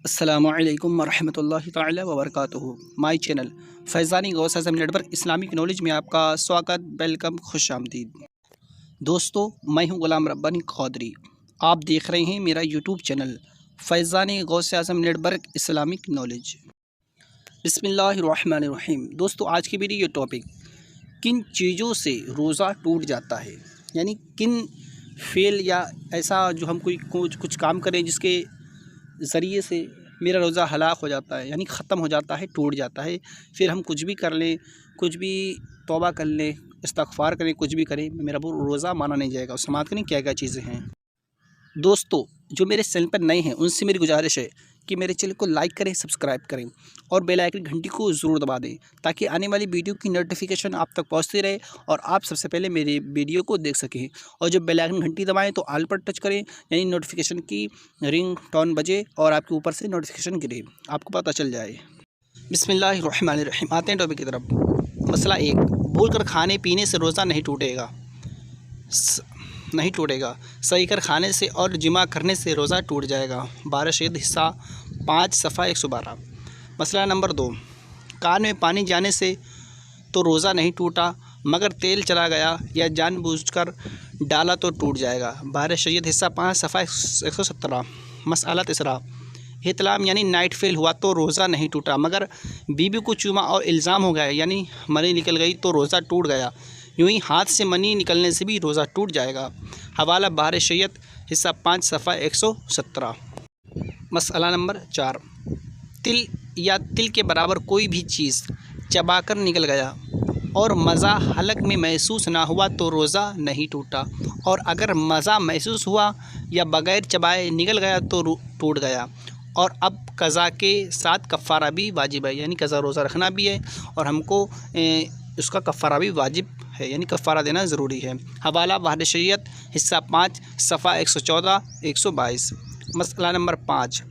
السلام علیکم ورحمۃ اللہ تعالی وبرکاتہ۔ My channel Faizani Ghaus Azam net work Islamic knowledge میں آپ کا سواگت، ویلکم، خوش آمدید۔ دوستو، میں ہوں غلام ربانی قادری۔ آپ دیکھ رہے ہیں میرا یوٹیوب چینل فیضانی غوث اعظم نیٹ ورک اسلامک نالج۔ بسم اللہ الرحمن الرحیم۔ دوستو، آج کی میری یہ ٹاپک کن چیزوں سے روزہ ٹوٹ جاتا ہے، یعنی کن فعل یا ایسا جو ہم کچھ کام کریں جس کے ذریعے سے میرا روزہ ہلاک ہو جاتا ہے، یعنی ختم ہو جاتا ہے، ٹوٹ جاتا ہے۔ پھر ہم کچھ بھی کر لیں، کچھ بھی توبہ کر لیں، استغفار کریں، کچھ بھی کریں، میرا وہ روزہ مانا نہیں جائے گا۔ اس سماعت کریں کیا کیا چیزیں ہیں۔ دوستو، جو میرے چینل پر نئے ہیں ان سے میری گزارش ہے کہ میرے چینل کو لائک کریں، سبسکرائب کریں اور بیل آئیکن گھنٹی کو ضرور دبا دیں تاکہ آنے والی ویڈیو کی نوٹیفیکیشن آپ تک پہنچتی رہے اور آپ سب سے پہلے میری ویڈیو کو دیکھ سکیں۔ اور جب بیل آئیکن گھنٹی دبائیں تو آل پر ٹچ کریں، یعنی نوٹیفیکیشن کی رنگ ٹون بجے اور آپ کے اوپر سے نوٹیفیکیشن گرے، آپ کو پتہ چل جائے۔ بسم اللہ الرحمن الرحیم۔ آتے ہیں ٹاپک کی طرف۔ مسئلہ 1، بھول کر کھانے پینے سے روزہ نہیں ٹوٹے گا۔ صحیح کر کھانے سے اور جمع کرنے سے روزہ ٹوٹ جائے گا۔ 12 شید حصہ 5 صفحہ 112۔ مسئلہ نمبر 2، کان میں پانی جانے سے تو روزہ نہیں ٹوٹا مگر تیل چلا گیا یا جان بوجھ کر ڈالا تو ٹوٹ جائے گا۔ 12 شید حصہ 5 صفحہ 117۔ مسئلہ 3، احتلام یعنی نائٹ فیل ہوا تو روزہ نہیں ٹوٹا مگر بیوی کو چوما اور الزام ہو گیا، یعنی منی نکل گئی تو روزہ ٹوٹ گیا۔ یوں ہی ہاتھ سے منی نکلنے سے بھی روزہ ٹوٹ جائے گا۔ حوالہ 12 شید حصہ 5 صفحہ 117۔ مسئلہ نمبر 4، تل یا تل کے برابر کوئی بھی چیز چبا کر نکل گیا اور مزہ حلق میں محسوس نہ ہوا تو روزہ نہیں ٹوٹا، اور اگر مزہ محسوس ہوا یا بغیر چبائے نکل گیا تو ٹوٹ گیا۔ اور اب قضا کے ساتھ کفارہ بھی واجب ہے، یعنی قضا روزہ رکھنا بھی ہے اور ہم کو اس کا کفارہ بھی واجب ہے، یعنی کفارہ دینا ضروری ہے۔ حوالہ 12 شریعت حصہ 5 صفحہ 114 122۔ مسئلہ نمبر 5،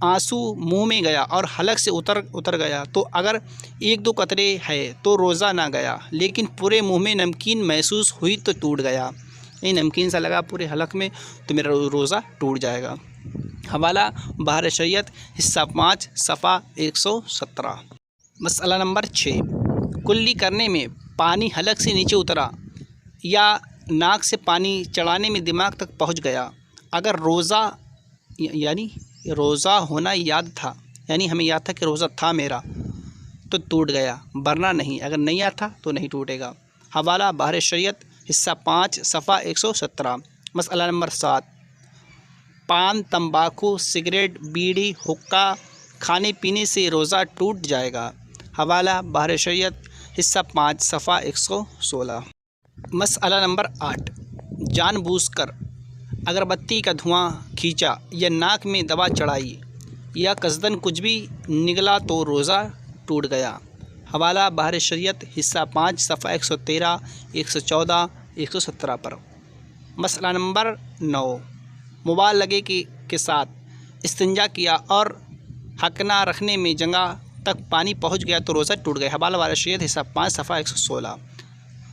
آنسو منہ میں گیا اور حلق سے اتر گیا تو اگر 1-2 قطرے ہے تو روزہ نہ گیا، لیکن پورے منہ میں نمکین محسوس ہوئی تو ٹوٹ گیا، یعنی نمکین سا لگا پورے حلق میں تو میرا روزہ ٹوٹ جائے گا۔ حوالہ 12 شریعت حصہ 5 صفحہ 117۔ مسئلہ نمبر 6، کلی کرنے میں پانی حلق سے نیچے اترا یا ناک سے پانی چڑھانے میں دماغ تک پہنچ گیا، اگر روزہ ہونا یاد تھا، یعنی ہمیں یاد تھا کہ روزہ تھا میرا تو ٹوٹ گیا، ورنہ نہیں، اگر نہیں یاد تھا تو نہیں ٹوٹے گا۔ حوالہ 12 شریعت حصہ 5 صفحہ 117۔ مسئلہ نمبر 7، پان، تمباکو، سگریٹ، بیڑی، حقہ کھانے پینے سے روزہ ٹوٹ جائے گا۔ حوالہ 12 شریعت حصہ 5 صفحہ 116۔ مسئلہ نمبر 8، جان بوجھ کر اگربتی کا دھواں کھینچا یا ناک میں دوا چڑھائی یا قصداً کچھ بھی نگلا تو روزہ ٹوٹ گیا۔ حوالہ 12 شریعت حصہ 5 صفحہ 113 114 117 پر۔ مسئلہ نمبر 9، مبالغے کے ساتھ استنجا کیا اور ہکنا رکھنے میں جگہ تک پانی پہنچ گیا تو روزہ ٹوٹ گیا۔ حوالہ 12 شریعت حصہ 5 صفحہ 116۔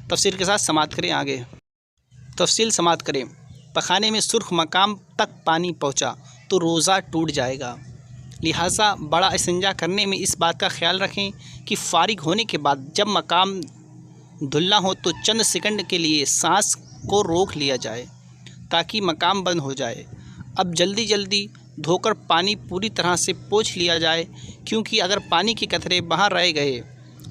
تفصیل کے ساتھ سماعت کریں آگے۔ تفصیل سماعت کریں۔ پخانے میں سرخ مقام تک پانی پہنچا تو روزہ ٹوٹ جائے گا، لہٰذا بڑا استنجا کرنے میں اس بات کا خیال رکھیں کہ فارغ ہونے کے بعد جب مقام دھلنا ہو تو چند سیکنڈ کے لیے سانس کو روک لیا جائے تاکہ مقام بند ہو جائے۔ اب جلدی دھو کر پانی پوری طرح سے پوچھ لیا جائے، کیونکہ اگر پانی کے قطرے باہر رہ گئے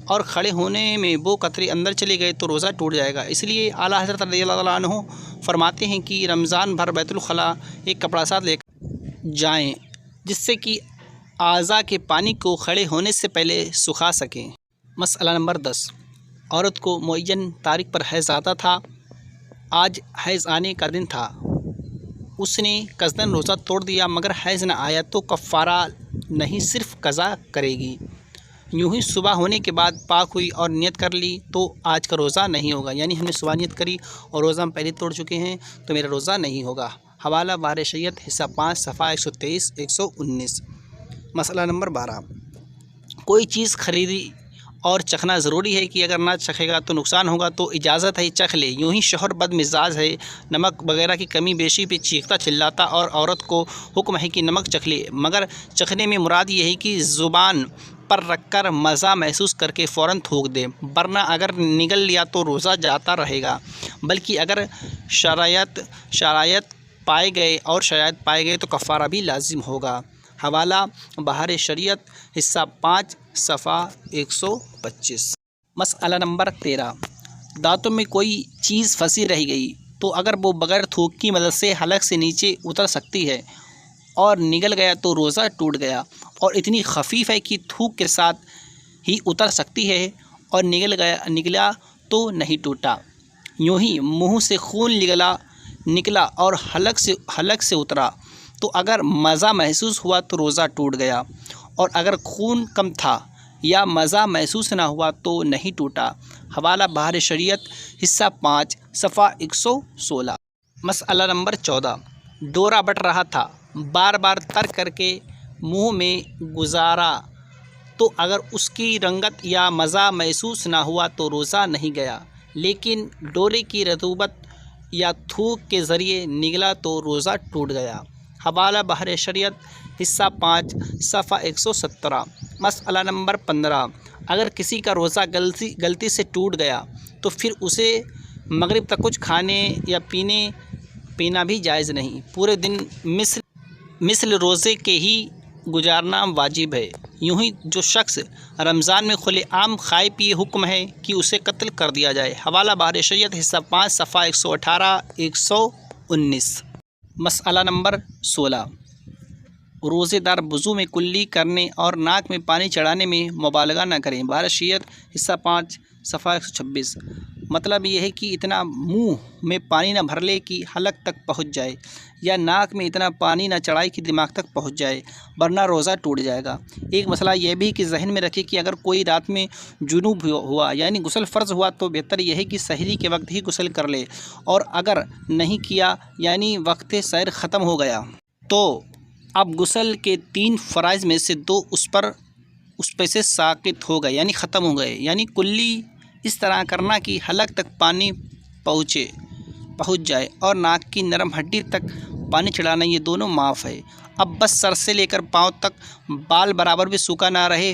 اور کھڑے ہونے میں وہ قطرے اندر چلے گئے تو روزہ ٹوٹ جائے گا۔ اس لیے اعلیٰ حضرت رضی اللہ عنہ فرماتے ہیں کہ رمضان بھر بیت الخلاء ایک کپڑا ساتھ لے کر جائیں جس سے کہ اعضاء کے پانی کو کھڑے ہونے سے پہلے سکھا سکیں۔ مسئلہ نمبر 10، عورت کو معین تاریخ پر حیض آتا تھا، آج حیض آنے کا دن تھا، اس نے قصداً روزہ توڑ دیا مگر حیض نہ آیا تو کفارہ نہیں، صرف قضا کرے گی۔ یوں ہی صبح ہونے کے بعد پاک ہوئی اور نیت کر لی تو آج کا روزہ نہیں ہوگا، یعنی ہم نے صبح نیت کری اور روزہ ہم پہلے توڑ چکے ہیں تو میرا روزہ نہیں ہوگا۔ حوالہ 12 شریعت حصہ 5 صفحہ 123 119۔ مسئلہ نمبر 12، کوئی چیز خریدی اور چکھنا ضروری ہے کہ اگر نہ چکھے گا تو نقصان ہوگا، تو اجازت ہے چکھ لے۔ یوں ہی شوہر بد مزاج ہے، نمک وغیرہ کی کمی بیشی پہ چیختا چلاتا، اور عورت کو حکم ہے کہ نمک چکھ لے، مگر چکھنے میں مراد یہ ہے کہ زبان پر رکھ کر مزہ محسوس کر کے فوراً تھوک دے، ورنہ اگر نگل لیا تو روزہ جاتا رہے گا، بلکہ اگر شرائط پائے گئے تو کفارہ بھی لازم ہوگا۔ حوالہ بہار شریعت حصہ 5 صفحہ 125۔ مسئلہ نمبر 13، دانتوں میں کوئی چیز پھنسی رہ گئی تو اگر وہ بغیر تھوک کی مدد سے حلق سے نیچے اتر سکتی ہے اور نگل گیا تو روزہ ٹوٹ گیا، اور اتنی خفیف ہے کہ تھوک کے ساتھ ہی اتر سکتی ہے اور نگلا تو نہیں ٹوٹا۔ یوں ہی منہ سے خون نکلا اور حلق سے اترا تو اگر مزہ محسوس ہوا تو روزہ ٹوٹ گیا، اور اگر خون کم تھا یا مزہ محسوس نہ ہوا تو نہیں ٹوٹا۔ حوالہ بہار شریعت حصہ 5 صفحہ 116۔ مسئلہ نمبر 14، ڈورا بٹ رہا تھا، بار بار تر کر کے منہ میں گزارا تو اگر اس کی رنگت یا مزہ محسوس نہ ہوا تو روزہ نہیں گیا، لیکن ڈورے کی رطوبت یا تھوک کے ذریعے نگلا تو روزہ ٹوٹ گیا۔ حوالہ بہار شریعت حصہ 5 صفحہ 117۔ مسئلہ نمبر 15، اگر کسی کا روزہ غلطی سے ٹوٹ گیا تو پھر اسے مغرب تک کچھ کھانے یا پینا بھی جائز نہیں، پورے دن مثل روزے کے ہی گزارنا واجب ہے۔ یوں ہی جو شخص رمضان میں کھلے عام کھائے پیے حکم ہے کہ اسے قتل کر دیا جائے۔ حوالہ بہار شریعت حصہ 5 صفحہ 118 119۔ مسئلہ نمبر 16، روزے دار وضو میں کلی کرنے اور ناک میں پانی چڑھانے میں مبالغہ نہ کریں۔ بہار شریعت حصہ 5 صفحہ 126۔ مطلب یہ ہے کہ اتنا منہ میں پانی نہ بھر لے کہ حلق تک پہنچ جائے، یا ناک میں اتنا پانی نہ چڑھائے کہ دماغ تک پہنچ جائے، ورنہ روزہ ٹوٹ جائے گا۔ ایک مسئلہ یہ بھی کہ ذہن میں رکھے کہ اگر کوئی رات میں جنوب ہوا یعنی غسل فرض ہوا تو بہتر یہ ہے کہ سحری کے وقت ہی غسل کر لے، اور اگر نہیں کیا یعنی وقت سحر ختم ہو گیا تو اب غسل کے 3 فرائض میں سے 2 اس پہ سے ساقط ہو گئے یعنی ختم ہو گئے، یعنی کلی اس طرح کرنا کہ حلق تک پانی پہنچ جائے اور ناک کی نرم ہڈی تک پانی چڑھانا، یہ دونوں معاف ہے۔ اب بس سر سے لے کر پاؤں تک بال برابر بھی سوکھا نہ رہے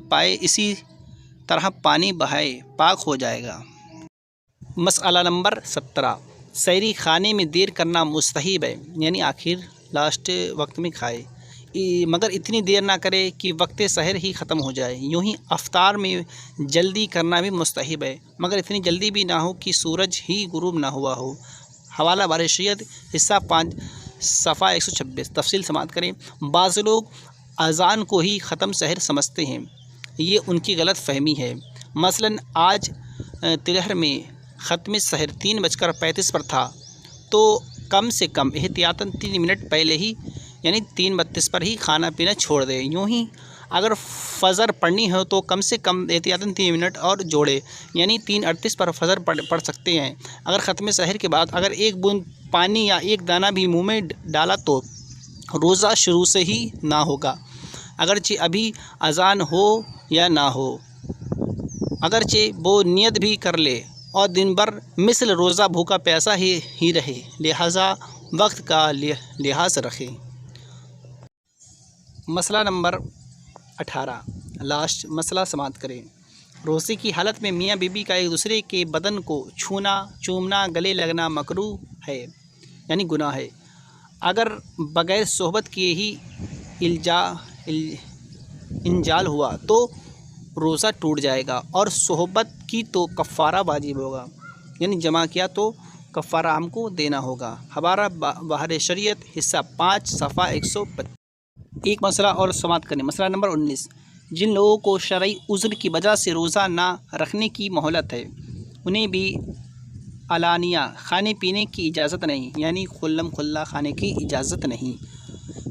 پائے، اسی طرح پانی بہائے پاک ہو جائے گا۔ مسئلہ نمبر 17، سحری کھانے میں دیر کرنا مستحب ہے، یعنی لاسٹ وقت میں کھائے، مگر اتنی دیر نہ کرے کہ وقت سحر ہی ختم ہو جائے۔ یوں ہی افطار میں جلدی کرنا بھی مستحب ہے، مگر اتنی جلدی بھی نہ ہو کہ سورج ہی غروب نہ ہوا ہو۔ حوالہ بہار شریعت حصہ 5 صفحہ 126۔ تفصیل سماعت کریں۔ بعض لوگ اذان کو ہی ختم سحر سمجھتے ہیں، یہ ان کی غلط فہمی ہے۔ مثلاً آج تلہر میں ختم سحر 3:35 پر تھا تو کم سے کم احتیاطاً 3 منٹ پہلے ہی یعنی 3:32 پر ہی کھانا پینا چھوڑ دے۔ یوں ہی اگر فجر پڑھنی ہو تو کم سے کم احتیاطاً 3 منٹ اور جوڑے، یعنی 3:38 پر فجر پڑھ سکتے ہیں۔ اگر ختم سحر کے بعد اگر ایک بوند پانی یا ایک دانہ بھی منہ میں ڈالا تو روزہ شروع سے ہی نہ ہوگا، اگرچہ ابھی اذان ہو یا نہ ہو، اگرچہ وہ نیت بھی کر لے اور دن بھر مثل روزہ بھوکا پیاسا ہی رہے، لہٰذا وقت کا لحاظ رکھے۔ مسئلہ نمبر 18، لاسٹ مسئلہ سماعت کریں۔ روزے کی حالت میں میاں بیوی کا ایک دوسرے کے بدن کو چھونا، چومنا، گلے لگنا مکروہ ہے یعنی گناہ ہے۔ اگر بغیر صحبت کیے ہی انجال ہوا تو روزہ ٹوٹ جائے گا، اور صحبت کی تو کفارہ واجب ہوگا، یعنی جمع کیا تو کفارہ ہم کو دینا ہوگا۔ حوالہ بہار شریعت حصہ 5 صفحہ 125۔ ایک مسئلہ اور سماعت کریں۔ مسئلہ نمبر 19، جن لوگوں کو شرعی عذر کی وجہ سے روزہ نہ رکھنے کی مہلت ہے انہیں بھی علانیہ کھانے پینے کی اجازت نہیں، یعنی کھلم کھلا کھانے کی اجازت نہیں۔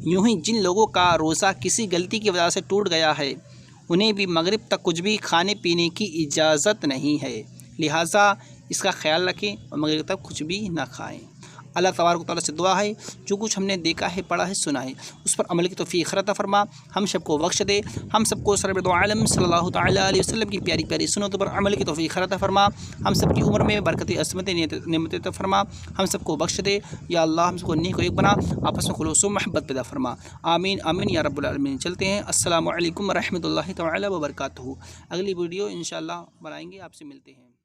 یوں ہی جن لوگوں کا روزہ کسی غلطی کی وجہ سے ٹوٹ گیا ہے انہیں بھی مغرب تک کچھ بھی کھانے پینے کی اجازت نہیں ہے، لہٰذا اس کا خیال رکھیں اور مغرب تک کچھ بھی نہ کھائیں۔ اللہ تبارک و تعالیٰ سے دعا ہے جو کچھ ہم نے دیکھا ہے پڑھا ہے سنا ہے اس پر عمل کی توفیق عطا فرما، ہم سب کو بخش دے، ہم سب کو سرور دو عالم صلی اللہ تعالیٰ علیہ وسلم کی پیاری پیاری سنتوں پر عمل کی توفیق عطا فرما، ہم سب کی عمر میں برکت عصمت نعمت عطا فرما، ہم سب کو بخش دے یا اللہ، ہم سب کو نیک و ایک بنا، آپس میں خلوص و محبت پیدا فرما، آمین آمین یا رب العالمین۔ چلتے ہیں، السلام علیکم ورحمۃ اللہ تعالیٰ وبرکاتہ۔ اگلی ویڈیو انشاءاللہ بنائیں گے، آپ سے ملتے ہیں۔